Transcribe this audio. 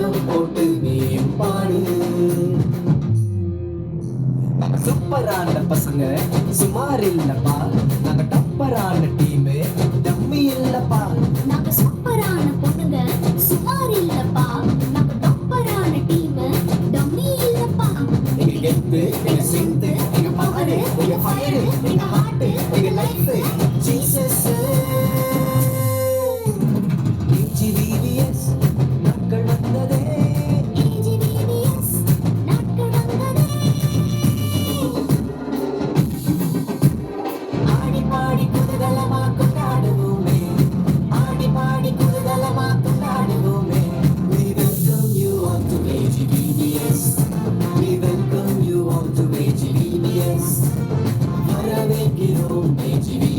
சத்தம் போட்டு நீயும் பாடு. நாங்க சூப்பரான பசங்க சுமார் இல்லப்பா, நாங்க டப்பரான டீமு டம்மி இல்லப்பா. நாங்க சூப்பரான பொண்ணுங்க சுமார் இல்லப்பா, நாங்க டப்பரான டீம் டம்மி இல்லப்பா. எங்க கெத்து எங்க சிந்து எங்க பவரு எங்க ஃபயரு எங்க ஹார்ட் எங்க லைஃப் ஜீசஸ். EGVBS நாட்கள் வந்ததே, EGVBS நாட்கள் வந்ததே. ஆடி பாடி குதூகலமா கொண்டாடுவோமே, ஆடி பாடி குதூகலமா கொண்டாடுவோமே. We welcome you all to EGVBS, we welcome you all to EGVBS. வரவேற்கிறோம் EGVBS.